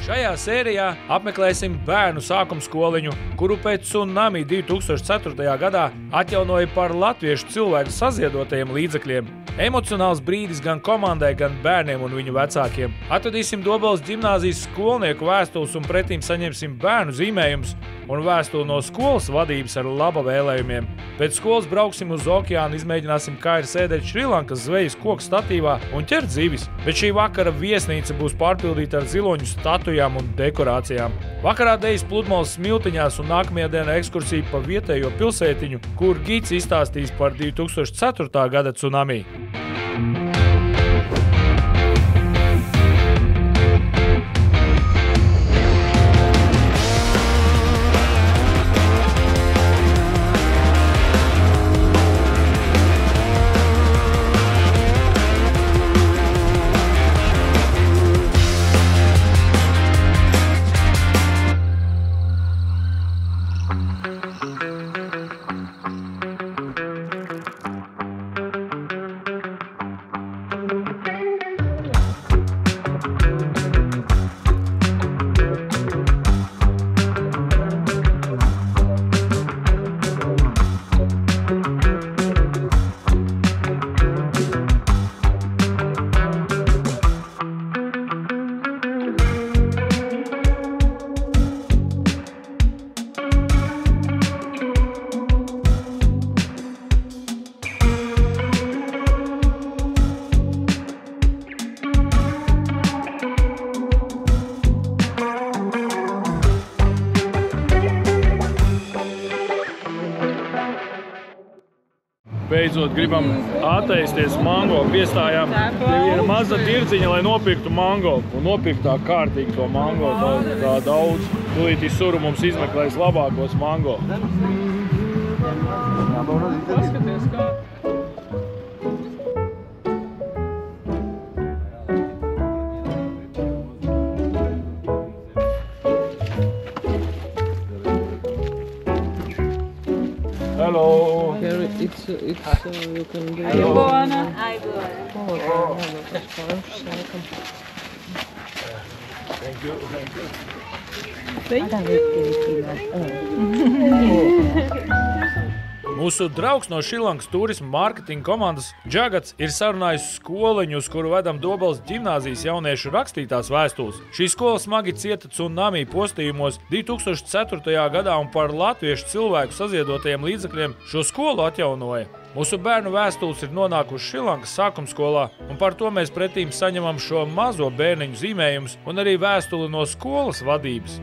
Šajā sērijā apmeklēsim bērnu sākumskoliņu, kuru pēc tsunami 2004. gadā atjaunoja par latviešu cilvēku saziedotajiem līdzekļiem. Emocionāls brīdis gan komandai, gan bērniem un viņu vecākiem. Atradīsim Dobeles ģimnāzijas skolnieku vēstules un pretīm saņemsim bērnu zīmējumus un vēstuli no skolas vadības ar laba vēlējumiem. Pēc skolas brauksim uz okeānu, izmēģināsim, kā ir sēdēt Šrilankas zvejas koku statīvā un ķert zivis. Bet šī vakara viesnīca būs pārpildīta ar ziloņu statujām un dekorācijām. Vakarā dejas pludmales smiltiņās un nākamajā dienā ekskursija pa vietējo pilsētiņu, kur gids izstāstīs par 2004. gada tsunami. Beidzot, gribam atēsties mango. Piestājām pie viena maza tirdziņa, lai nopirktu mango. Un nopirkt tā kārtīgi to mango, tā daudz. Tūlītī Suru mums izmeklēs labākos mango. Paskaties, kā. Hello. It's you can do. Aibona. Thank you. Mūsu draugs no Šrilankas turisma mārketinga komandas Džagats ir sarunājis skoliņu, uz kuru vedam Dobeles ģimnāzijas jauniešu rakstītās vēstules. Šī skola smagi cieta tsunami postījumos 2004. gadā un par latviešu cilvēku saziedotajiem līdzekļiem šo skolu atjaunoja. Mūsu bērnu vēstules ir nonākuši Šrilankas sākumskolā, un par to mēs pretīm saņemam šo mazo bērniņu zīmējumus un arī vēstuli no skolas vadības.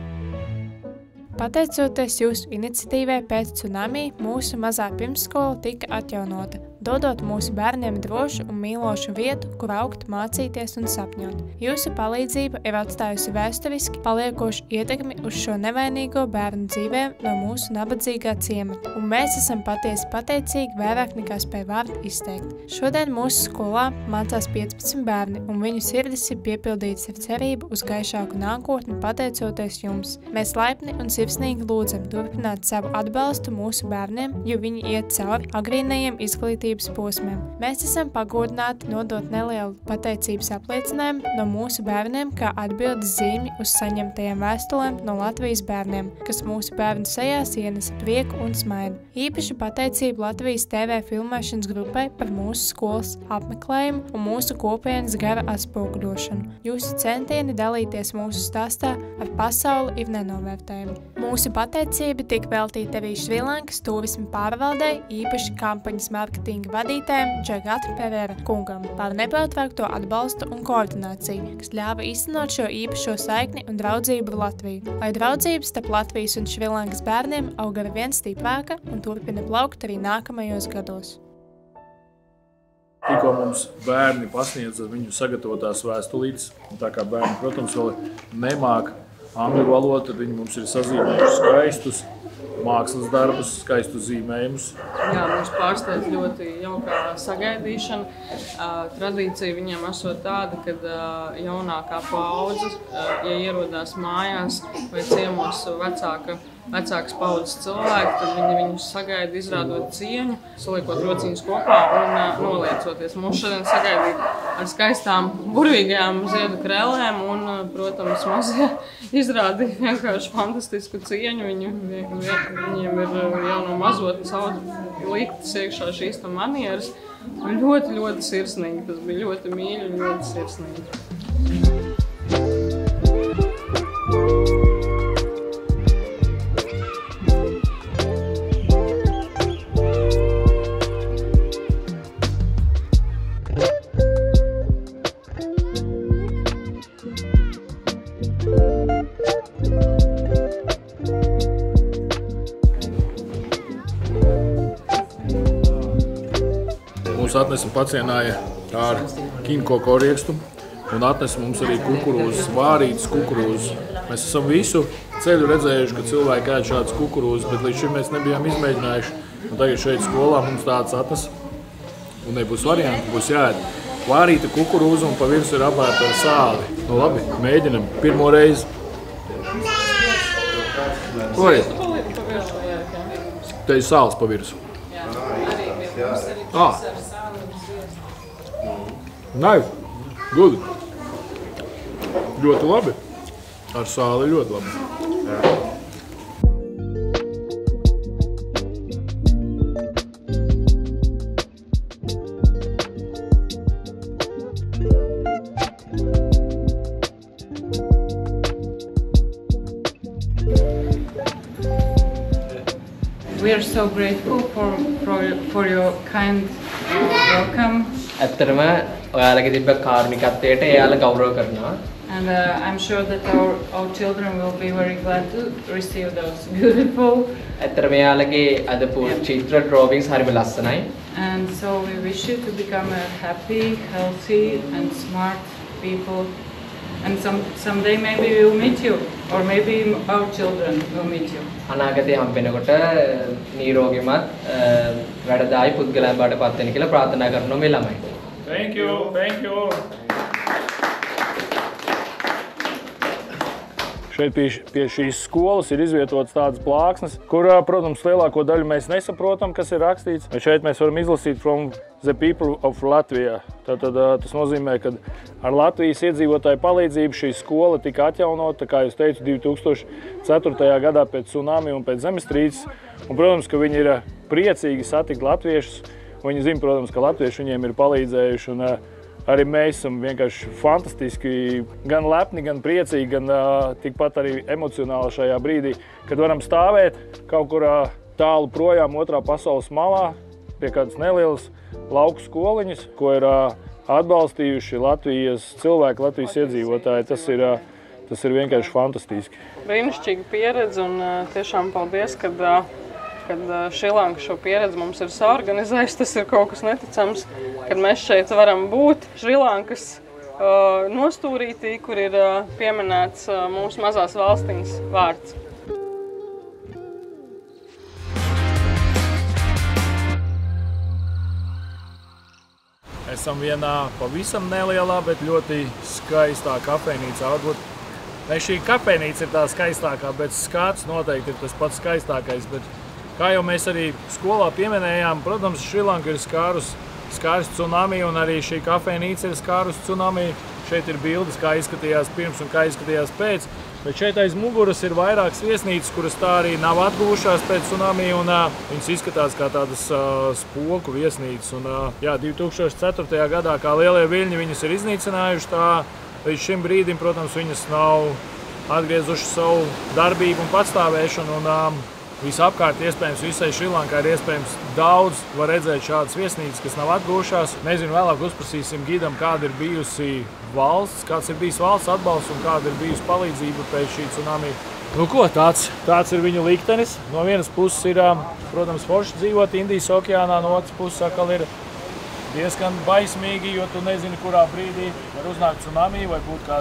Pateicoties jūsu iniciatīvai pēc tsunami, mūsu mazā pirmsskola tika atjaunota, dodot mūsu bērniem drošu un mīlošu vietu, kur augt, mācīties un sapņot. Jūsu palīdzība ir atstājusi vēsturiski paliekošu ietekmi uz šo nevainīgo bērnu dzīvēm no mūsu nabadzīgā ciemata, un mēs esam patiesi pateicīgi vairāk nekā spēj vārdu izteikt. Šodien mūsu skolā mācās 15 bērni, un viņu sirdis ir piepildītas ar cerību uz gaišāku nākotni pateicoties jums. Mēs laipni un sirsnīgi lūdzam turpināt savu atbalstu mūsu bērniem, jo viņi iet cauri agrīnajiem izglītības posmiem. Mēs esam pagodināti nodot nelielu pateicības apliecinājumu no mūsu bērniem kā atbildes zīmi uz saņemtajiem vēstulēm no Latvijas bērniem, kas mūsu bērnu sejās ienesa prieku un smaidu. Īpaši pateicību Latvijas TV filmēšanas grupai par mūsu skolas apmeklējumu un mūsu kopienas gara atspoguļošanu. Jūsu centieni dalīties mūsu stāstā ar pasauli ir nenovērtējami. Mūsu pateicība tika veltīta arī Šrilankas turisma pārvaldei, īpaši kampaņas mārketinga vadītājiem Džagata Perera kungam par nepārtraukto atbalstu un koordināciju, kas ļāva īstenot šo īpašo saikni un draudzību ar Latviju. Lai draudzības starp Latvijas un Šrilankas bērniem aug ar vien stiprāka un turpina plaukt arī nākamajos gados. Tikko mums bērni pasniedza viņu sagatavotās vēstulītes, un tā kā bērni, protams, vēl nemāk angļu valodu, tad viņi mums ir sazīmējuši skaistus mākslas darbus, skaistus zīmējumus. Jā, mums pārsteidz ļoti jaukā sagaidīšana. Tradīcija viņiem esot tāda, kad jaunākā paudze, ja ierodās mājās vai ciemos vecāka vecākas paudzes cilvēki, tad viņi viņus sagaida, izrādot cieņu, saliekot rociņus kopā un noliecoties. Mūs šodien sagaidīja ar skaistām, burvīgajām ziedu krēlēm un, protams, mazie izrādīja vienkārši fantastisku cieņu. Viņiem ir jau no mazotnes liktas iekšā šīs manieres. Ļoti, ļoti sirsnīgi. Tas bija ļoti mīļi un ļoti sirsnīgi. Mūs atnesa pacienāja ar kinkoku riekstu un atnesa mums arī kukurūzas, vārītas kukurūzas. Mēs esam visu ceļu redzējuši, ka cilvēki ēd šādas kukurūzas, bet līdz šim mēs nebijām izmēģinājuši. Un tagad šeit skolā mums tāds atnesa. Un nebūs varianti, būs jāēd vārīta kukurūza un pa virsu ir apvērta ar sāli. Nu labi, mēģinam pirmo reizi. Oi! Te ir sāls pa virsu. Nice. Good. Ļoti labi. Ar sāli ļoti labi. We are so grateful for your kind welcome. ඇත්තටම ඔයාලගේ තිබ්බ කාරුණිකත්වයට එයාලා ගෞරව කරනවා. And I'm sure that our children will be very glad to receive those beautiful. ඇත්තටම එයාලගේ අදපු චිත්‍ර drawings හරිම ලස්සනයි. And so we wish you to become a happy, healthy and smart people. And someday maybe we will meet you, or maybe our children will meet you. අනාගතේ හම්බෙනකොට නිරෝගීමත් වැඩදායි පුද්ගලයන් බවට පත් වෙන්න කියලා ප්‍රාර්ථනා කරනවා මේ ළමයි. Thank you, thank you. Šeit pie šīs skolas ir izvietotas tādas plāksnes, kur, protams, lielāko daļu mēs nesaprotam, kas ir rakstīts. Bet šeit mēs varam izlasīt from the people of Latvia. Tātad tas nozīmē, ka ar Latvijas iedzīvotāju palīdzību šī skola tika atjaunota, kā jūs teicu, 2004. gadā pēc tsunami un pēc zemestrīces. Un, protams, ka viņi ir priecīgi satikt latviešus. Viņi zina, protams, ka latvieši viņiem ir palīdzējuši. Un, arī mēs esam vienkārši fantastiski, gan lepni, gan priecīgi, gan tikpat arī emocionāli šajā brīdī, kad varam stāvēt kaut kur tālu projām otrā pasaules malā pie kādas nelielas lauku skoliņas, ko ir atbalstījuši Latvijas cilvēki, Latvijas iedzīvotāji. Tas ir vienkārši fantastiski. Brīnišķīga pieredze un tiešām paldies, kad Šrilanka šo pieredzi mums ir saorganizējusi. Tas ir kaut kas neticams, kad mēs šeit varam būt Šrilankas nostūrītī, kur ir pieminēts mūsu mazās valstiņas vārds. Esam vienā pavisam nelielā, bet ļoti skaistā kafejnīcā. Varbūt ne šī kafejnīca ir tā skaistākā, bet skats noteikti ir tas pats skaistākais. Bet kā jau mēs arī skolā pieminējām, protams, Šrilanka ir skāris tsunami, un arī šī kafejnīca ir skārus tsunami. Šeit ir bildes, kā izskatījās pirms un kā izskatījās pēc. Bet šeit aiz muguras ir vairākas viesnīcas, kuras tā arī nav atguvušās pēc tsunami, un viņas izskatās kā tādas spoku viesnīcas. Un, jā, 2004. gadā, kā lielie viļņi, viņas ir iznīcinājuši. Tā līdz šim brīdim, protams, viņas nav atgriezuši savu darbību un patstāvēšanu. Un, visapkārt, iespējams, visai Šrilankā ir iespējams daudz var redzēt šādas viesnīcas, kas nav atgūšās. Nezinu, vēlāk uzprasīsim gidam, kāda ir bijusi valsts, kāds ir bijis valsts atbalsts un kāda ir bijusi palīdzība pēc šī tsunami. Nu ko, tāds ir viņu liktenis. No vienas puses ir, protams, forši dzīvot Indijas okeānā, no otras puses atkal ir diezgan baismīgi, jo tu nezini, kurā brīdī var uznākt tsunami vai būt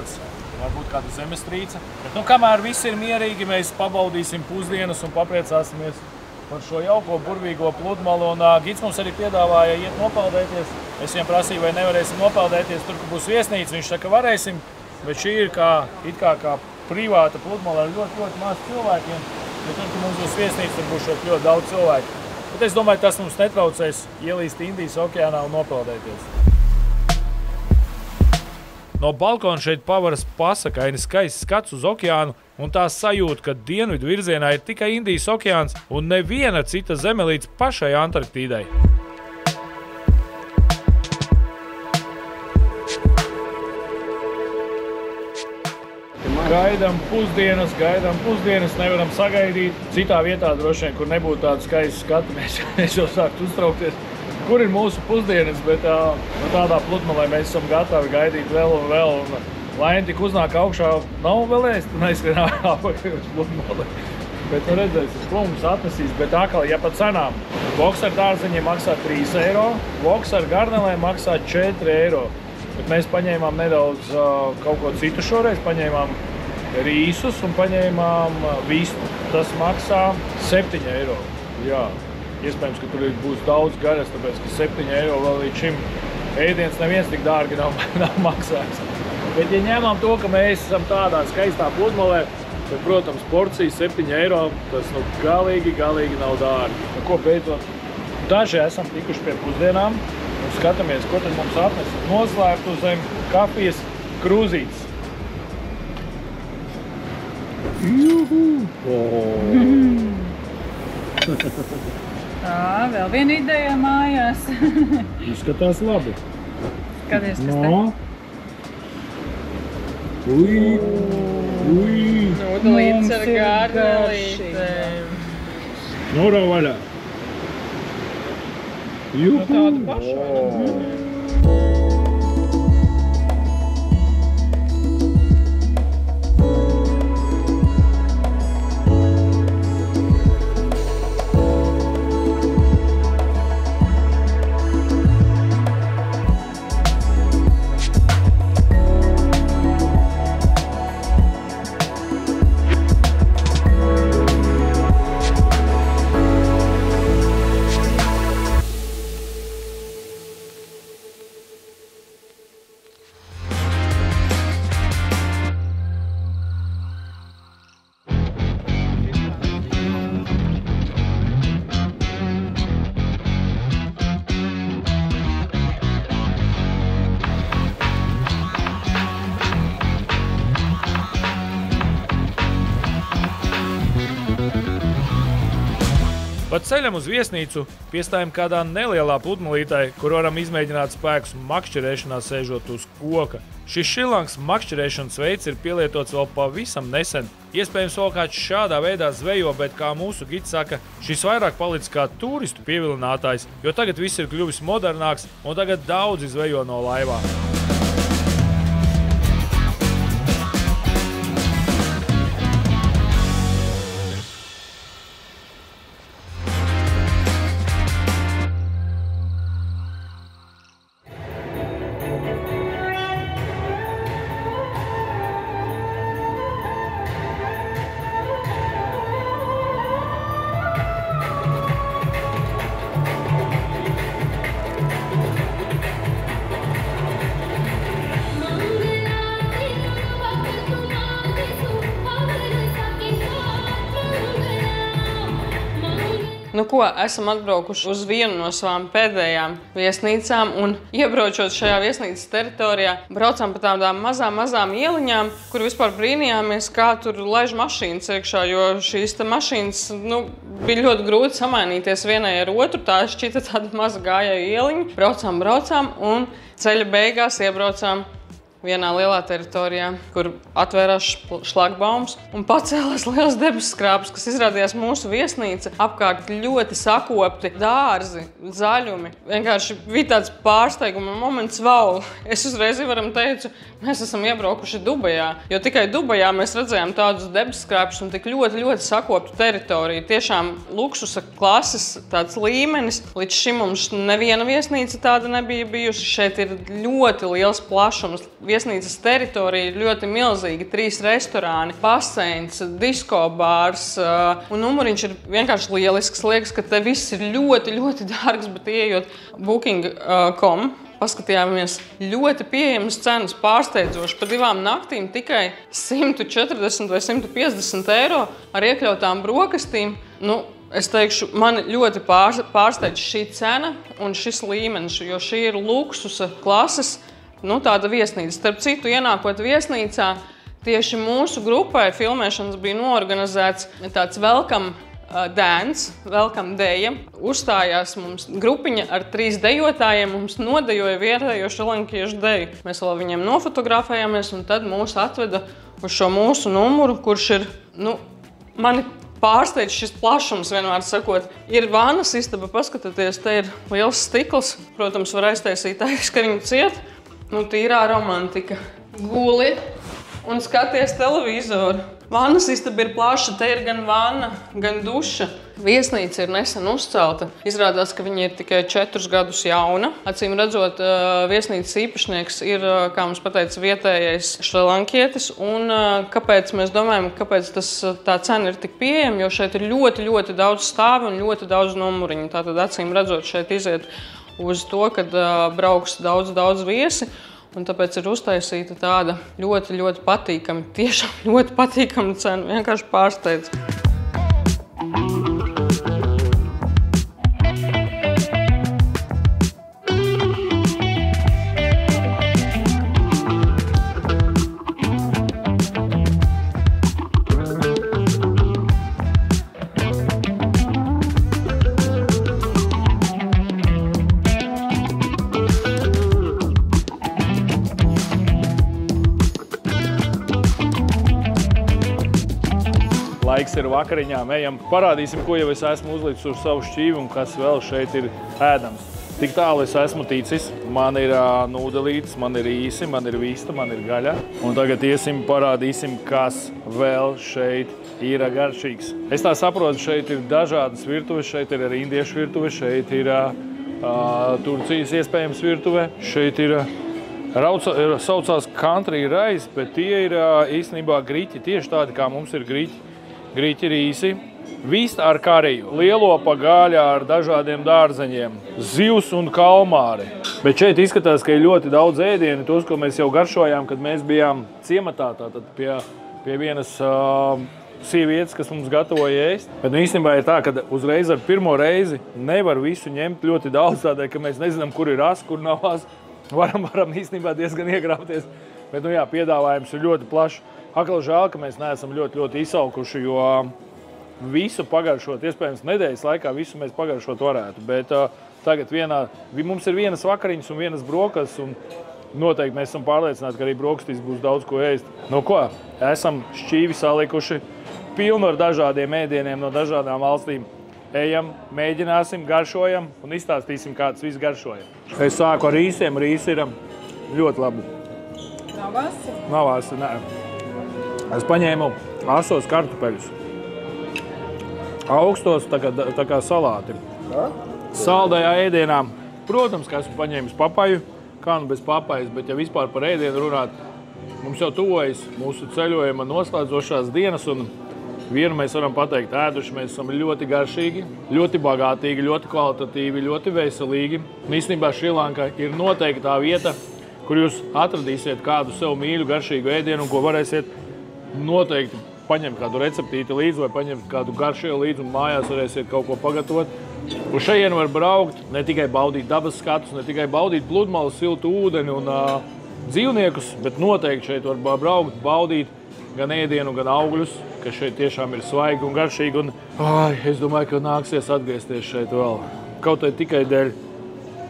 varbūt kāda zemestrīce. Bet, kamēr viss ir mierīgi, mēs pabaudīsim pusdienas un papriecāsimies par šo jauko burvīgo pludmalu. Un gids mums arī piedāvāja iet nopeldēties. Es viņam prasīju, vai nevarēsim nopeldēties tur, kur būs viesnīca. Viņš saka, varēsim, bet šī ir kā privāta pludmala ar ļoti, ļoti maz cilvēkiem. bet tur, ka mums būs viesnīca, tur būs ļoti daudz cilvēku. Bet es domāju, tas mums netraucēs ielīst Indijas okeānā un nopeldēties. No balkona šeit pavaras pasakaini skaists skats uz okeānu un tā sajūta, ka dienvidu virzienā ir tikai Indijas okeāns un neviena cita zeme līdz pašai Antarktīdai. Gaidām pusdienas, nevaram sagaidīt. Citā vietā droši vien, kur nebūtu tādu skaistu skatu, mēs jau sāktu uztraukties. Kur ir mūsu pusdienas, bet tādā pludmalē mēs esam gatavi gaidīt vēl un vēl. Laini tik uznāk augšā, nav vēl ēst, un aizskrien apakaļ uz pludmali. Bet redzēsim, ko mums atnesīs, bet atkal, ja pa cenām. Voks ar dārzeņiem maksā 3 eiro, voks ar garnelēm maksā 4 eiro. Bet mēs paņēmām nedaudz kaut ko citu šoreiz, paņēmām rīsus un paņēmām vistu. Tas maksā 7 eiro. Jā. Iespējams, ka tur būs daudz garas, tāpēc, ka 7 eiro vēl līdz šim ēdiens neviens tik dārgi nav maksājis. Bet, ja ņemam to, ka mēs esam tādā skaistā pludmalē, tad, protams, porcija 7 eiro, tas galīgi nav dārgi. Ko beidzot, daži esam tikuši pie pusdienām un skatāmies, ko tad mums atnes. Noslēptu zem kafijas krūzītes. Vēl viena ideja mājās. Izskatās labi. Skaties, kas te? Nudulītes ar garnelītēm. Norau vaļā. Tāda paša. Pa ceļam uz viesnīcu piestājam kādā nelielā pludmalītē, kur varam izmēģināt spēkus makšķerēšanā sēžot uz koka. Šis šilangs makšķerēšanas veids ir pielietots vēl pavisam nesen. Iespējams, vēl kāds šādā veidā zvejo, bet, kā mūsu gids saka, šis vairāk palicis kā turistu pievilinātājs, jo tagad viss ir kļuvis modernāks un tagad daudzi zvejo no laivām. Nu ko, esam atbraukuši uz vienu no savām pēdējām viesnīcām un iebraučot šajā viesnīcas teritorijā, braucām pa tādām mazām ieliņām, kur vispār brīnījāmies, kā tur laiž mašīnas iekšā, jo šīs te mašīnas, bija ļoti grūti samainīties vienai ar otru, tā šķita tāda maza gājēja ieliņa. Braucām un ceļa beigās iebraucām vienā lielā teritorijā, kur atvērās šlagbaums un pacēlās liels debesskrāpes, kas izrādījās mūsu viesnīca. Apkārt ļoti sakopti dārzi, zaļumi. Vienkārši bija tāds pārsteiguma moments, vau! Es uzreiz varam teicu, mēs esam iebraukuši Dubajā, jo tikai Dubajā mēs redzējām tādus debesskrāpes un tik ļoti sakoptu teritoriju. Tiešām luksusa klases tāds līmenis. Līdz šim mums neviena viesnīca tāda nebija bijusi. Šeit ir ļoti liels plašums. Viesnīcas teritorija ir ļoti milzīga, 3 restorāni, baseins, disko bārs, un numuriņš ir vienkārši lielisks. Liekas, ka te viss ir ļoti dārgs, bet ieejot booking.com, paskatījāmies ļoti pieejamas cenas, pārsteidzoši. Par 2 naktīm tikai 140 vai 150 eiro ar iekļautām brokastīm. Es teikšu, mani ļoti pārsteidz šī cena un šis līmenis, jo šī ir luksusa klases, tāda viesnīca. Starp citu, ienākot viesnīcā, tieši mūsu grupai filmēšanas bija noorganizēts tāds welcome dance, welcome deja. Uzstājās mums grupiņa ar 3 dejotājiem, mums nodejoja vietējo šrilankiešu deju. Mēs vēl viņiem nofotografējāmies un tad mūs atveda uz šo mūsu numuru, kurš ir, mani pārsteidz šis plašums, vienmēr sakot. Ir vannas istaba, paskatieties, te ir liels stikls. Protams, var aiztaisīt aizskariņu ciet. Tīrā romantika. Guli un skaties televizoru. Vannas istaba ir plaša, te ir gan vanna, gan duša. Viesnīca ir nesen uzcelta. Izrādās, ka viņa ir tikai 4 gadus jauna. Acīm redzot, viesnīcas īpašnieks ir, kā mums pateica, vietējais šrilankietis. Un kāpēc mēs domājam, kāpēc tā cena ir tik pieejama, jo šeit ir ļoti, ļoti daudz stāvi un ļoti daudz numuriņu. Tātad, acīm redzot, šeit iziet uz to, kad brauks daudz viesi. Un tāpēc ir uztaisīta tāda ļoti, ļoti patīkama, tiešām ļoti patīkama cena. Vienkārši pārsteidz. Laiks ir vakariņām, ejam, parādīsim, ko jau es esmu uzlicis uz savu šķīvi un kas vēl šeit ir ēdams. Tik tālu es esmu ticis. Man ir nūdelītes, man ir īsi, man ir vista, man ir gaļa. Un tagad iesim, parādīsim, kas vēl šeit ir garšīgs. Es tā saprotu, šeit ir dažādas virtuves, šeit ir arī indiešu virtuve, šeit ir Turcijas iespējams virtuve, šeit ir saucās country rice, bet tie ir īstenībā griķi, tieši tādi, kā mums ir griķi. Grīķi rīsi, vista ar kariju, lielopa gaļa ar dažādiem dārzeņiem, zivs un kalmāri. Bet šeit izskatās, ka ir ļoti daudz ēdienu, tos, ko mēs jau garšojām, kad mēs bijām ciematā, tātad pie vienas sievietes, kas mums gatavoja ēst. Bet īstenībā ir tā, ka uzreiz ar pirmo reizi nevar visu ņemt ļoti daudz, tādēļ, ka mēs nezinām, kur ir as, kur nav as. Varam īstenībā diezgan iegrāpties, bet, piedāvājums ir ļoti plašs. Atkal žēl, ka mēs neesam ļoti izsalkuši, jo visu pagaršot, iespējams, nedēļas laikā visu mēs pagaršot varētu. Bet tagad mums ir vienas vakariņas un vienas brokas, un noteikti mēs esam pārliecināti, ka arī brokastīs būs daudz ko ēst. Esam šķīvi salikuši, pilnu ar dažādiem ēdieniem no dažādām valstīm. Ejam, mēģināsim, garšojam un izstāstīsim, kāds viss garšoja. Es sāku ar rīsiem, rīsi ir ļoti labi. Nav vasi? Nav vasi, nē. Es paņēmu asos kartupeļus. Augstos, tā kā salāti. Saldajā ēdienā. Protams, ka esmu paņēmis papaju, kā bez papajas, bet ja vispār par ēdienu runāt, mums jau tuvojas mūsu ceļojuma noslēdzošās dienas, un vienu mēs varam pateikt, ēduši mēs esam ļoti garšīgi, ļoti bagātīgi, ļoti kvalitatīvi, ļoti veselīgi. Un īstenībā Šrilanka ir noteikti tā vieta, kur jūs atradīsiet kādu sev mīļu, garšīgu ēdienu, un ko varēsiet noteikti paņemt kādu receptīti līdzi vai paņemt kādu garšielu līdzi un mājās varēsiet kaut ko pagatavot. Uz šejienu var braukt, ne tikai baudīt dabas skatus, ne tikai baudīt pludmali, siltu ūdeni un dzīvniekus, bet noteikti šeit var braukt, baudīt gan ēdienu, gan augļus, kas šeit tiešām ir svaigi un garšīgi. Un, es domāju, ka nāksies atgriezties šeit vēl. Kaut vai tikai dēļ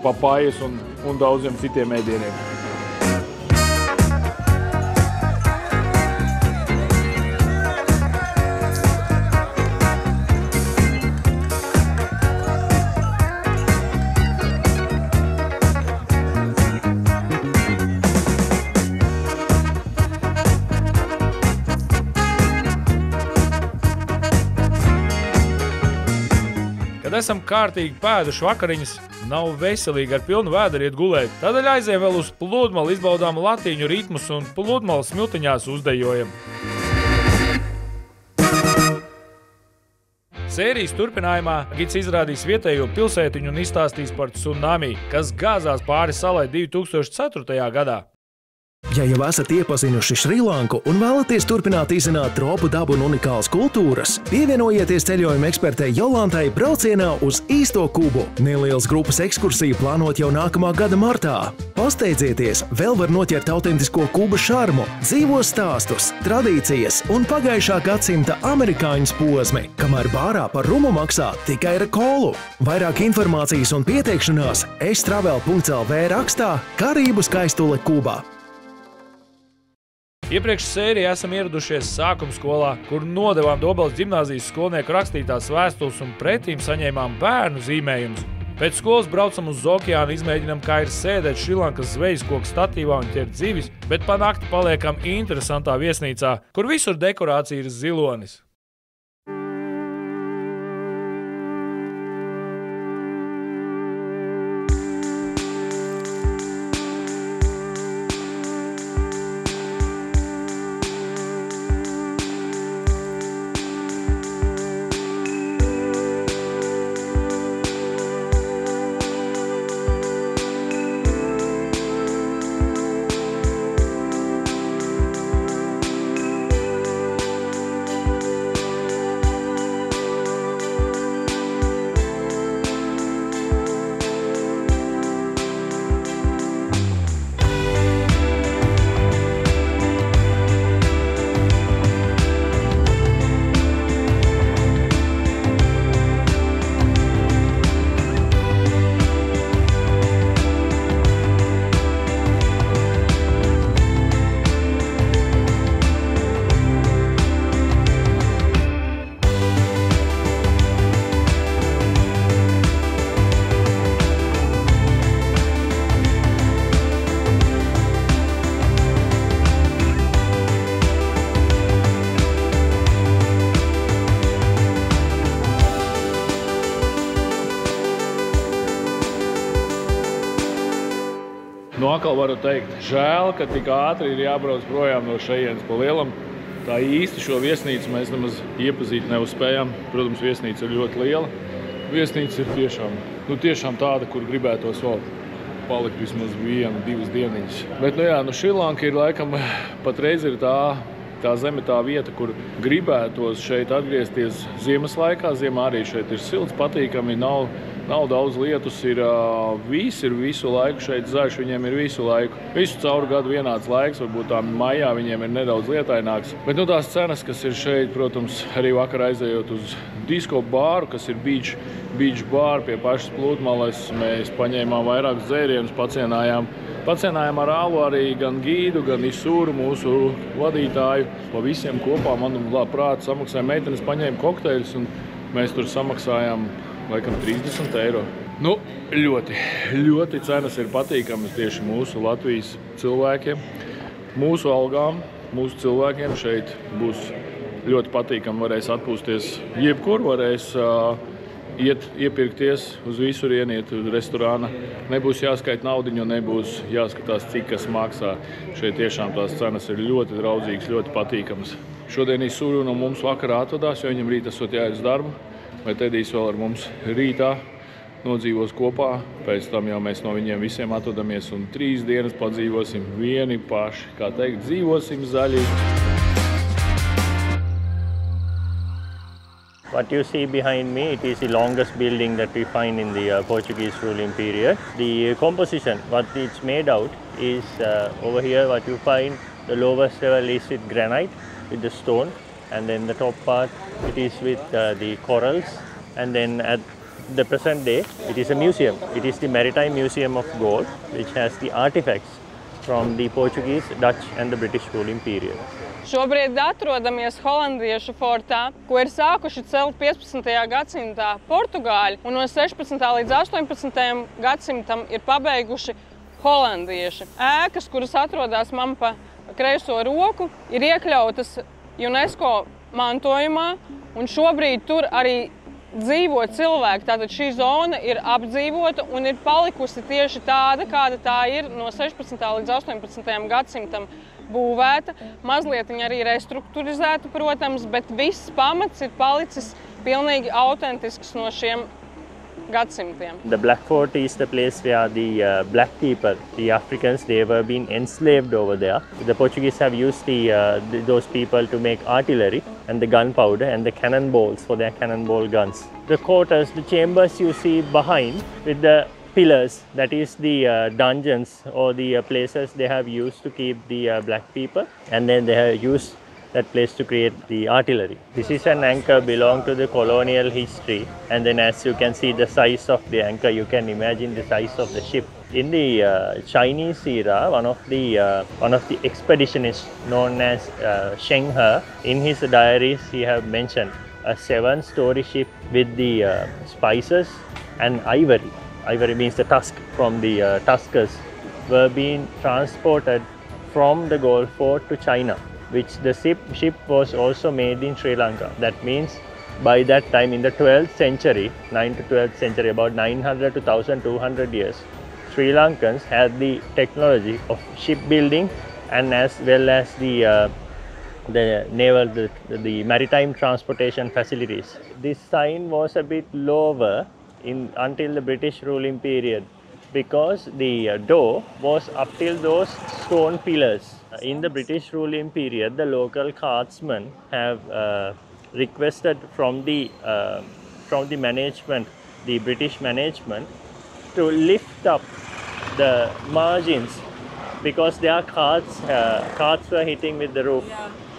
papajas un daudziem citiem ēdieniem. Kad esam kārtīgi pēduši vakariņas, nav veselīgi ar pilnu vēderi iet gulēt. Tādēļ aizējam vēl uz pludmali, izbaudām latīņu ritmus un pludmalas smiltiņās uzdejojam. Sērijas turpinājumā gids izrādīs vietējo pilsētiņu un izstāstīs par tsunami, kas gāzās pāri salai 2004. gadā. Ja jau esat iepazinuši Šrilanku un vēlaties turpināt izzināt tropu dabu un unikālas kultūras, pievienojieties ceļojuma ekspertei Jolantai braucienā uz īsto Kubu. Nelielas grupas ekskursiju plānot jau nākamā gada martā. Pasteidzieties, vēl var noķert autentisko Kubas šarmu, dzīvos stāstus, tradīcijas un pagājušā gadsimta amerikāņu posmi, kamēr bārā par rumu maksā tikai ar kolu. Vairāk informācijas un pieteikšanās estravel.lv rakstā Karību skaistule Kubā. Iepriekš sērijā esam ieradušies sākuma skolā, kur nodevām Dobeles ģimnāzijas skolnieku rakstītās vēstules un pretīm saņēmām bērnu zīmējumus. Pēc skolas braucam uz okeānu, izmēģinam, kā ir sēdēt Šrilankas zvejas koku statīvā un ķert zivis, bet pa nakti paliekam interesantā viesnīcā, kur visur dekorācija ir zilonis. Atkal varu teikt, žēl, ka tik ātri ir jābrauc projām no šejienes pa lielam. Tā īsti šo viesnīcu mēs nemaz iepazīt neuzspējām. Protams, viesnīca ir ļoti liela. Viesnīca ir tiešām tāda, kur gribētos vēl palikt vismaz 1-2 dieniņas. Bet, Šrilanka ir laikam patreiz ir tā zeme, tā vieta, kur gribētos šeit atgriezties ziemas laikā. Ziemā arī šeit ir silts, patīkami, nav daudz lietus, ir visu laiku šeit zaļš, viņiem ir visu laiku. Visu cauru gadu vienāds laiks, varbūt tā maijā viņiem ir nedaudz lietaināks. Bet tās cenas, kas ir šeit, protams, arī vakar aizējot uz disko bāru, kas ir beach bāru pie pašas pludmales, mēs paņēmām vairākus dzērienus, pacienājām ar alu arī gan gīdu, gan Isuru, mūsu vadītāju. Pa visiem kopā, manuprāt, samaksāja meitenes, paņēma kokteļus un mēs tur samaksājām laikam 30 eiro. Ļoti cenas ir patīkamas tieši mūsu Latvijas cilvēkiem. Mūsu algām, mūsu cilvēkiem šeit būs ļoti patīkami, varēs atpūsties jebkur, varēs iepirkties uz visurienu, iet uz restorāna. Nebūs jāskait naudiņu, nebūs jāskatās, cik kas maksā. Šeit tiešām tās cenas ir ļoti draudzīgas, ļoti patīkamas. Šodien Isuru no mums vakarā atvadās, jo viņam rīt esot jāiet uz darbu. Vai Tedijs vēl ar mums rītā nodzīvos kopā, pēc tam jau mēs no viņiem visiem atvadamies un 3 dienas padzīvosim vieni paši, kā teikt, dzīvosim zaļi. What you see behind me, it is the longest building that we find in the Portuguese ruling period. The composition, what it's made out is over here what you find, the lowest level is with granite, with the stone. And then the top part, it is with the corals. And then at the present day, it is a museum. It is the Maritime Museum of Gold, which has the artifacts from the Portuguese, Dutch and the British ruling period. Šobrīd atrodamies holandiešu fortā, ko ir sākuši celt 15. gadsimtā portugāļi, un no 16. līdz 18. gadsimtam ir pabeiguši holandieši. Ēkas, kuras atrodas man pa kreiso roku, ir iekļautas UNESCO mantojumā, un šobrīd tur arī dzīvo cilvēki. Tātad šī zona ir apdzīvota un ir palikusi tieši tāda, kāda tā ir no 16. līdz 18. gadsimtam būvēta. Mazliet viņa arī restruktūrizēta, protams, bet viss pamats ir palicis pilnīgi autentisks no šiem gadsimtiem. The Black Fort is the place where the black people, the Africans, they were being enslaved over there. The Portuguese have used those people to make artillery and the gunpowder and the cannonballs for their cannonball guns. The quarters, the chambers you see behind with the pillars, that is the dungeons or the places they have used to keep the black people, and then they have used that place to create the artillery. This is an anchor belong to the colonial history, and then as you can see the size of the anchor, you can imagine the size of the ship. In the Chinese era, one of the expeditionists known as Sheng He, in his diaries he have mentioned a 7-story ship with the spices and ivory. Ivory means the tusk from the tuskers were being transported from the Gold Fort to China, which the ship was also made in Sri Lanka. That means by that time in the 12th century, 9th to 12th century, about 900 to 1200 years, Sri Lankans had the technology of shipbuilding and as well as the naval, the maritime transportation facilities. This sign was a bit lower until the British ruling period, because the door was up till those stone pillars. In the British ruling period, the local craftsmen have requested from the management, the British management, to lift up the margins because their carts were hitting with the roof.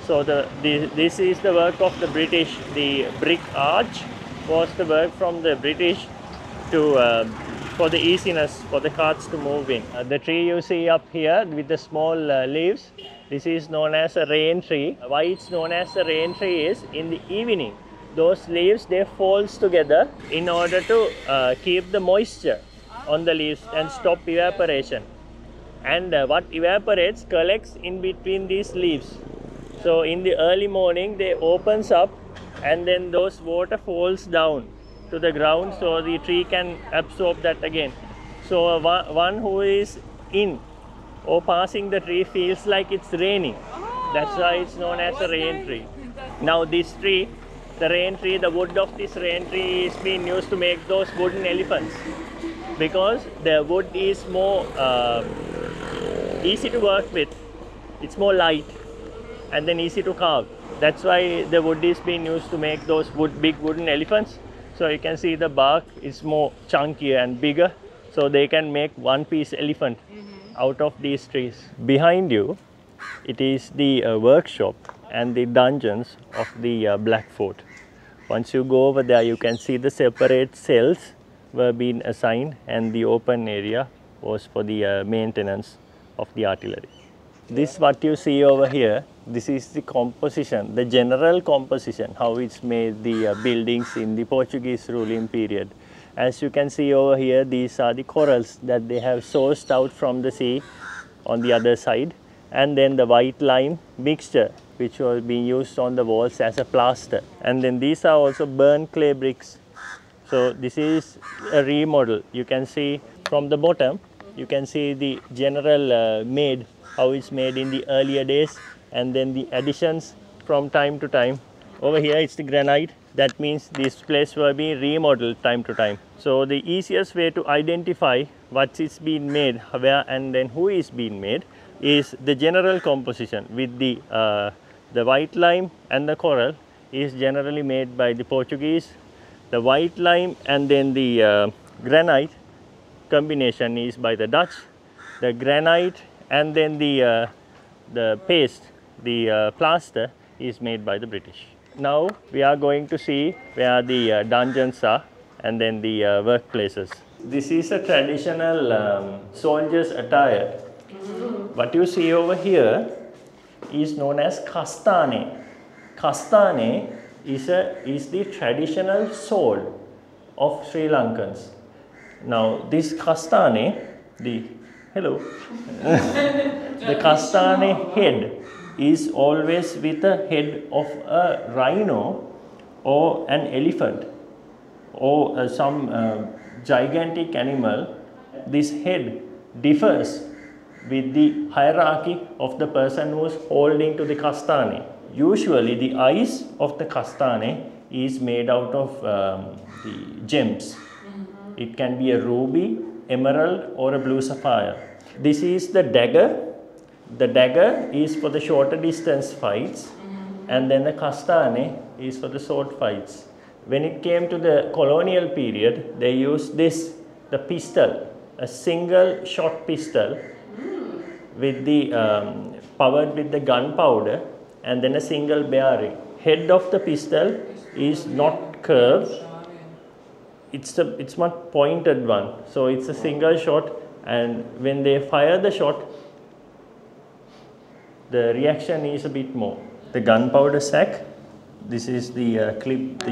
So this is the work of the British. The brick arch was the work from the British for the easiness for the carts to move in. The tree you see up here with the small leaves, this is known as a rain tree. Why it's known as a rain tree is in the evening, those leaves they falls together in order to keep the moisture on the leaves and stop evaporation. And what evaporates collects in between these leaves. So in the early morning they opens up and then those water falls down to the ground, so the tree can absorb that again. So one who is in or passing the tree feels like it's raining. That's why it's known as a rain tree. Now this tree, the rain tree, the wood of this rain tree is being used to make those wooden elephants, because the wood is more easy to work with. It's more light and then easy to carve. That's why the wood is being used to make those big wooden elephants. So you can see the bark is more chunkier and bigger, so they can make one-piece elephant out of these trees. Behind you, it is the workshop and the dungeons of the Black Fort. Once you go over there, you can see the separate cells were being assigned, and the open area was for the maintenance of the artillery. This what you see over here, this is the composition, the general composition, how it's made the buildings in the Portuguese ruling period. As you can see over here, these are the corals that they have sourced out from the sea on the other side, and then the white lime mixture which was being used on the walls as a plaster. And then these are also burnt clay bricks. So this is a remodel. You can see from the bottom, you can see the general how it's made in the earlier days, and then the additions from time to time. Over here it's the granite. That means this place will be remodeled time to time. So the easiest way to identify what is being made, where and then who is being made, is the general composition with the white lime and the coral is generally made by the Portuguese. The white lime and then the granite combination is by the Dutch. The granite and then the paste, the plaster, is made by the British. Now we are going to see where the dungeons are and then the workplaces. This is a traditional soldier's attire. What you see over here is known as kastane. Kastane is the traditional sword of Sri Lankans. Now this kastane, the kastane head is always with a head of a rhino or an elephant or some gigantic animal. This head differs with the hierarchy of the person who is holding to the kastane. Usually the eyes of the kastane is made out of the gems. It can be a ruby, emerald or a blue sapphire. This is the dagger. The dagger is for the shorter distance fights, and then the kastane is for the short fights. When it came to the colonial period, they used this, the pistol, a single shot pistol with the powered with the gunpowder, and then a single bearing. Head of the pistol is not curved. It's not pointed one, so it's a single shot, and when they fire the shot, the reaction is a bit more. The gunpowder sack, this is the clip,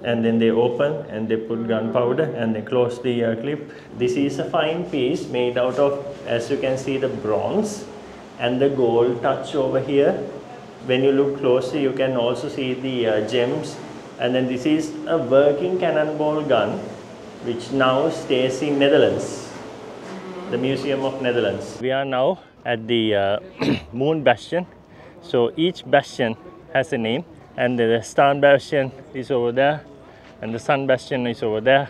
and then they open and they put gunpowder and they close the clip. This is a fine piece made out of, as you can see, the bronze and the gold touch over here. When you look closely, you can also see the gems. And then this is a working cannonball gun, which now stays in Netherlands, the Museum of Netherlands. We are now at the Moon Bastion. So each bastion has a name, and the Star Bastion is over there, and the Sun Bastion is over there.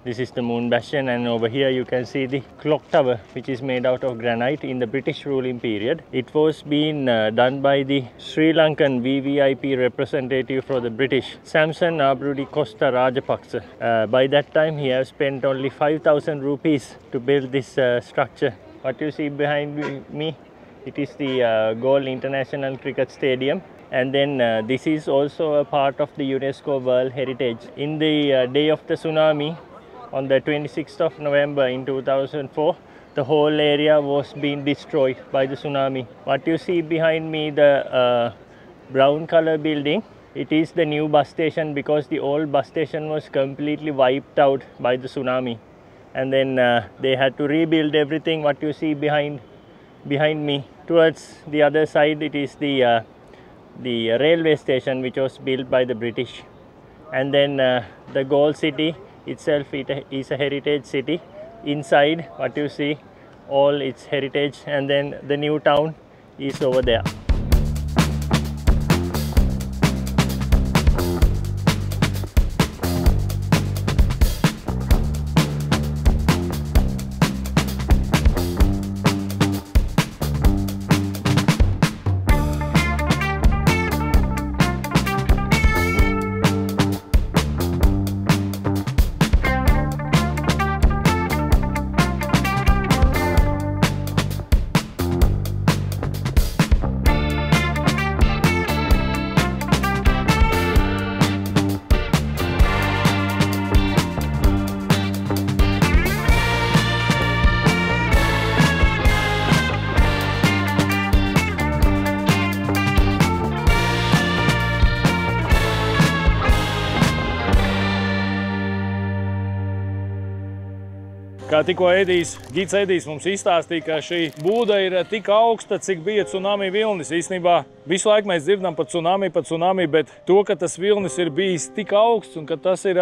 This is the Moon Bastion, and over here you can see the clock tower, which is made out of granite in the British ruling period. It was being done by the Sri Lankan VVIP representative for the British, Samson Abrudi Costa Rajapaksa. By that time, he has spent only 5,000 rupees to build this structure. What you see behind me, it is the Galle International Cricket Stadium. And then this is also a part of the UNESCO World Heritage. In the day of the tsunami, on the 26th of November in 2004, the whole area was being destroyed by the tsunami. What you see behind me, the brown color building, it is the new bus station, because the old bus station was completely wiped out by the tsunami. And then they had to rebuild everything. What you see behind me. Towards the other side, it is the railway station, which was built by the British. And then the Galle city itself, it is a heritage city. Inside, what you see, all its heritage, and then the new town is over there. Kā tikko Gits Edijs mums izstāstīja, ka šī būda ir tik augsta, cik bija tsunami vilnis. Īstenībā visu laiku mēs dzirdam par tsunami, bet to, ka tas vilnis ir bijis tik augsts un ka tas ir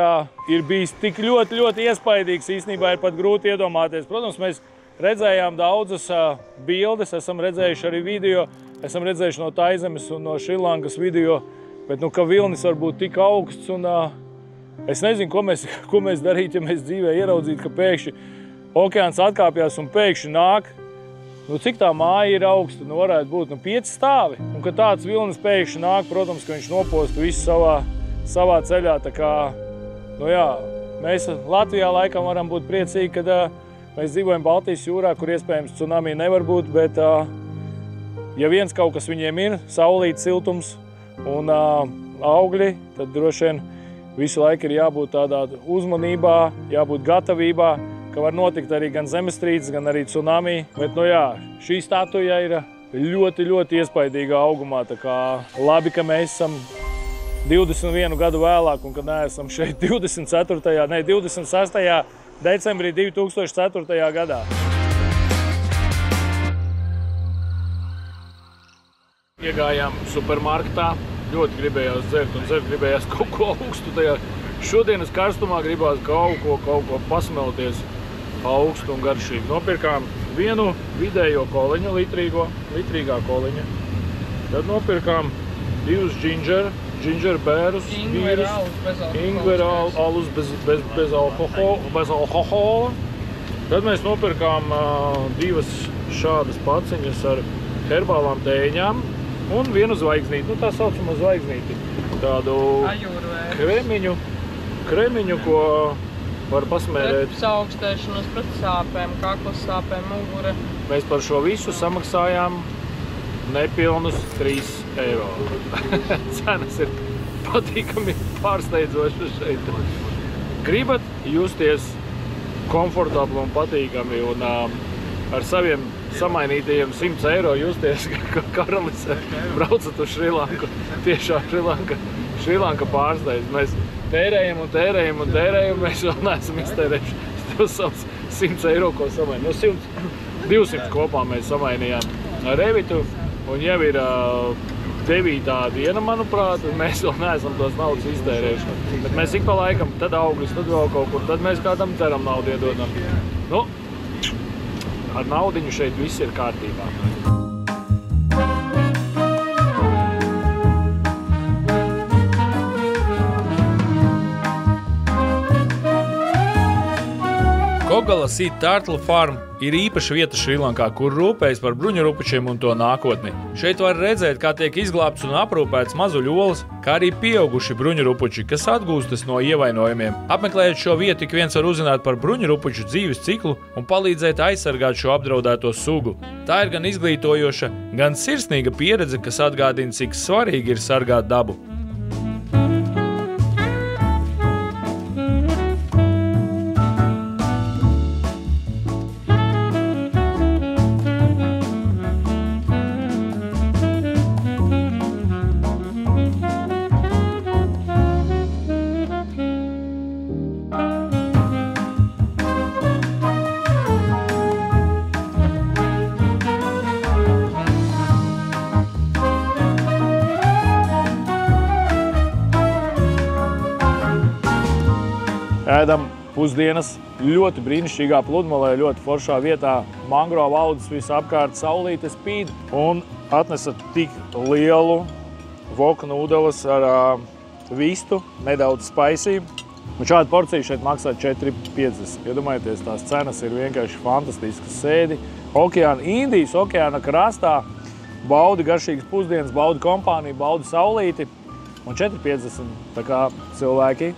bijis tik ļoti iespaidīgs, īstenībā ir pat grūti iedomāties. Protams, mēs redzējām daudzas bildes, esam redzējuši arī video, esam redzējuši no Taizemes un no Šrilankas video, bet ka vilnis var būt tik augsts un es nezinu, ko mēs darītu, ja mēs dzīvē ieraudzītu, ka pēkšņi okeāns atkāpjās un pēkšņi nāk. Cik tā māja ir augsta, varētu būt 5 stāvi. Un ka tāds vilnis pēkšņi nāk, protams, ka viņš nopost visu savā ceļā. Tā kā, mēs Latvijā laikam varam būt priecīgi, kad mēs dzīvojam Baltijas jūrā, kur iespējams tsunami nevar būt, bet ja viens kaut kas viņiem ir, saulīt, siltums un augļi, tad droši vien visu laiku ir jābūt tādā uzmanībā, jābūt gatavībā, ka var notikt arī gan zemestrīces, gan arī tsunami. Bet, šī statuja ir ļoti iespaidīgā augumā. Tā kā labi, ka mēs esam 21 gadu vēlāk un ka neesam šeit 26. decembrī 2004. gadā. Iegājām supermarketā. Ļoti gribējās dzert un gribējās kaut ko augstu. Šodienas karstumā gribās kaut ko pasmelties augstu un garšīgi. Nopirkām vienu vidējo koliņu, litrīgā koliņa. Tad nopirkām divus ginger bērus, ingveru alus bez alkohola. Tad mēs nopirkām divas šādas paciņas ar herbālām dēņām un vienu zvaigznīti, tā saucamo zvaigznīti. Tādu kremiņu, ko var pasmērēt. Pret saaugstēšanos, pret sāpēm, kaklas sāpēm, mugure. Mēs par šo visu samaksājām nepilnus 3 eiro. Cenas ir patīkami pārsteidzošas šeit. Gribat justies komfortabli un patīkami un ar saviem samainītajiem 100 eiro justies, ka karalis braucat uz Šrilanku. Tiešām Šrilanka pārsteidz. Mēs tērējam, mēs vēl neesam iztērējuši tos savus 100 eiro, ko samainījām. 200 kopā mēs samainījām ar Revitu, un jau ir 9. diena, manuprāt, un mēs vēl neesam tos naudas iztērējuši. Bet mēs ik pa laikam, tad augļus, tad vēl kaut kur, tad mēs kādam ceram naudu iedodam. Nu, ar naudiņu šeit viss ir kārtībā. Kogala Sea Turtle Farm ir īpaša vieta Šrilankā, kur rūpējas par bruņurupučiem un to nākotni. Šeit var redzēt, kā tiek izglābts un aprūpēts mazuļu olas, kā arī pieauguši bruņurupuči, kas atgūstas no ievainojumiem. Apmeklējot šo vietu, ik viens var uzzināt par bruņurupuču dzīves ciklu un palīdzēt aizsargāt šo apdraudēto sugu. Tā ir gan izglītojoša, gan sirsnīga pieredze, kas atgādina, cik svarīgi ir sargāt dabu. Ēdam pusdienas ļoti brīnišķīgā pludmalē, ļoti foršā vietā. Mangrova audzes visapkārt, saulīte spīd un atnesa tik lielu voka nūdeles ar vistu, nedaudz spicy. Un šāda porcija šeit maksā 4,50. Iedomājieties, tās cenas ir vienkārši fantastiskas. Sēdi Indijas okeāna krastā, baudi garšīgas pusdienas, baudi kompāniju, baudi saulīti un 4,50. Tā kā cilvēki,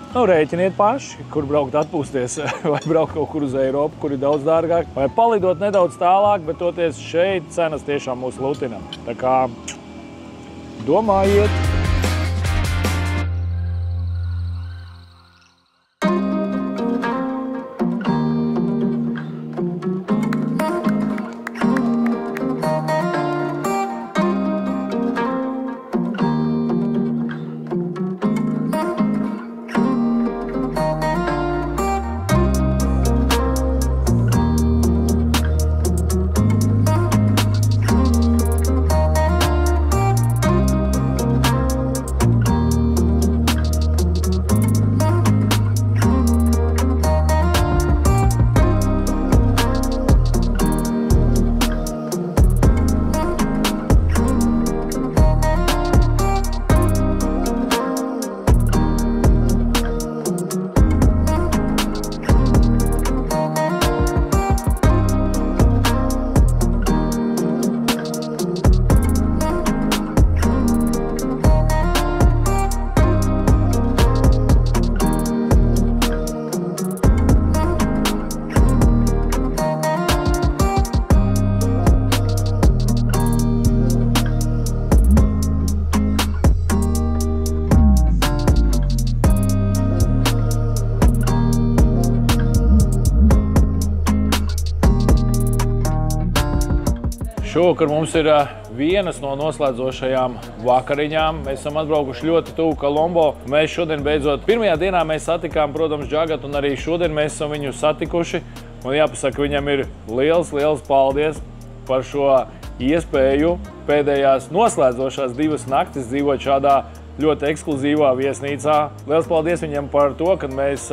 rēķiniet paši, kur braukt atpūsties, vai braukt kaut kur uz Eiropu, kur ir daudz dārgāk, vai palidot nedaudz tālāk, bet toties šeit cenas tiešām mūs lutina. Tā kā domājiet. Šovakar mums ir vienas no noslēdzošajām vakariņām. Mēs esam atbraukuši ļoti tuvu Kolombo. Mēs šodien beidzot, pirmajā dienā mēs satikām, protams, Džagatu, un arī šodien mēs esam viņu satikuši. Un jāpasaka, viņam ir liels paldies par šo iespēju pēdējās noslēdzošās 2 naktis dzīvot šādā ļoti ekskluzīvā viesnīcā. Liels paldies viņam par to, ka mēs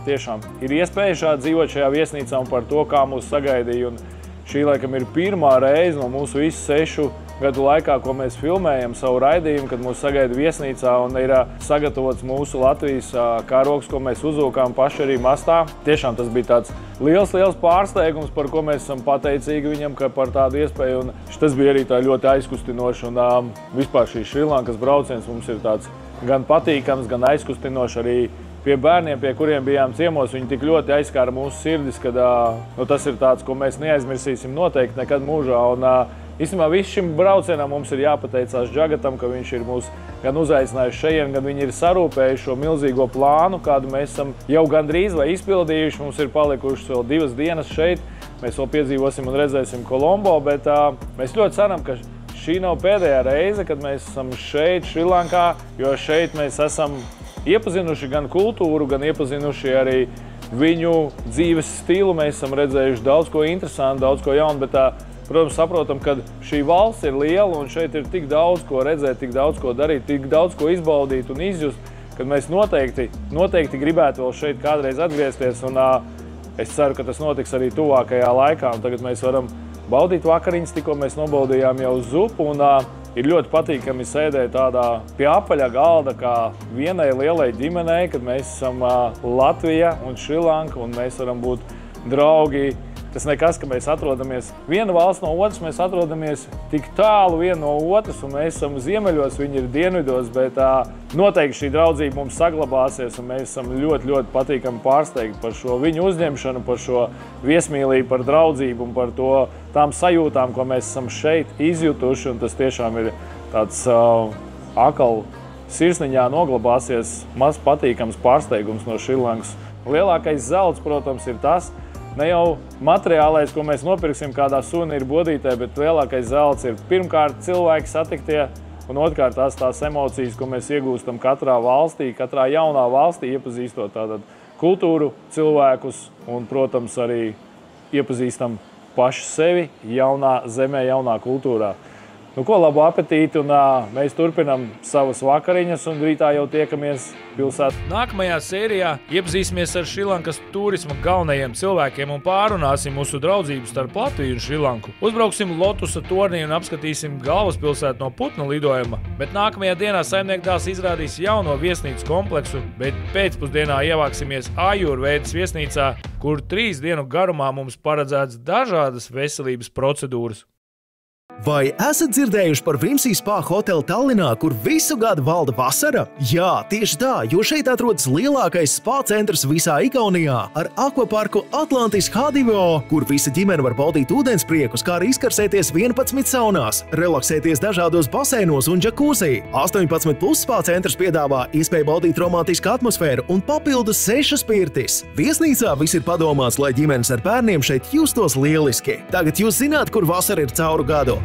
tiešām ir iespēja šādi dzīvot šajā viesnīcā un par to, kā mūs sagaidīja. Un šī laikam ir pirmā reize no mūsu visu 6 gadu laikā, ko mēs filmējam savu raidījumu, kad mūs sagaida viesnīcā un ir sagatavots mūsu Latvijas karogs, ko mēs uzvilkām paši arī mastā. Tiešām tas bija tāds liels pārsteigums, par ko mēs esam pateicīgi viņam, ka par tādu iespēju. Un tas bija arī tā ļoti aizkustinoši. Un vispār šī Šrilankas brauciens mums ir tāds gan patīkams, gan aizkustinoši arī pie bērniem, pie kuriem bijām ciemos. Viņi tik ļoti aizskāra mūsu sirdis, ka tas ir tāds, ko mēs neaizmirsīsim noteikti nekad mūžā. Un īstenībā viss šim braucienam mums ir jāpateicās Džagatam, ka viņš ir mūs gan uzaicinājuši šeit, gan viņi ir sarūpējuši šo milzīgo plānu, kādu mēs esam jau gandrīz vai izpildījuši. Mums ir palikušas vēl 2 dienas šeit. Mēs vēl piedzīvosim un redzēsim Kolombo, bet mēs ļoti ceram, ka šī nav pēdējā reize, kad mēs esam šeit, Šrilankā, jo šeit mēs esam iepazinuši gan kultūru, gan iepazinuši arī viņu dzīves stilu. Mēs esam redzējuši daudz ko interesantu, daudz ko jaunu, bet protams, saprotam, ka šī valsts ir liela un šeit ir tik daudz ko redzēt, tik daudz ko darīt, tik daudz ko izbaudīt un izjust, kad mēs noteikti gribētu vēl šeit kādreiz atgriezties. Un es ceru, ka tas notiks arī tuvākajā laikā. Un tagad mēs varam baudīt vakariņas, tikko mēs nobaudījām jau uz zupu. Un ir ļoti patīkami sēdēt tādā pie apaļa galda kā vienai lielai ģimenei, kad mēs esam Latvija un Šrilanka un mēs varam būt draugi. Tas nekas, ka mēs atrodamies viena valsts no otras, mēs atrodamies tik tālu viena no otras, un mēs esam ziemeļos, viņi ir dienvidos, bet noteikti šī draudzība mums saglabāsies, un mēs esam ļoti patīkami pārsteigti par šo viņu uzņemšanu, par šo viesmīlību, par draudzību un par tām sajūtām, ko mēs esam šeit izjutuši, un tas tiešām ir tāds akal sirsniņā noglabāsies maz patīkams pārsteigums no Šrilankas. Lielākais zelts, protams, ir tas, ne jau materiālais, ko mēs nopirksim kādā suvenīru bodītē, bet lielākais zelts ir pirmkārt cilvēki satiktie un otrkārt tās emocijas, ko mēs iegūstam katrā valstī, katrā jaunā valstī, iepazīstot tātad kultūru, cilvēkus un, protams, arī iepazīstam paši sevi jaunā zemē, jaunā kultūrā. Nu ko, labu apetīti, un mēs turpinam savas vakariņas un rītā jau tiekamies pilsētā. Nākamajā sērijā iepazīsimies ar Šrilankas turisma galvenajiem cilvēkiem un pārunāsim mūsu draudzību starp Latviju un Šrilanku. Uzbrauksim Lotusa tornī un apskatīsim galvaspilsētu no putnu lidojuma, bet nākamajā dienā saimniekdēls izrādīs jauno viesnīcu kompleksu, bet pēcpusdienā ievāksimies Ajurvēdas viesnīcā, kur 3 dienu garumā mums paredzēts dažādas veselības procedūras. Vai esat dzirdējuši par Vimsī Spa hoteli Tallinā, kur visu gadu valda vasara? Jā, tieši tā, jo šeit atrodas lielākais spa centrs visā Igaunijā ar akvaparku Atlantis H2O, kur visa ģimene var baudīt ūdenspriekus, kā arī izkarsēties 11 saunās, relaksēties dažādos baseinos un džakūzī. 18+ spa centrs piedāvā iespēju baudīt romantisku atmosfēru un papildus 6 pirtis. Viesnīcā viss ir padomāts, lai ģimenes ar bērniem šeit justos lieliski. Tagad jūs zināt, kur vasara ir cauru gadu.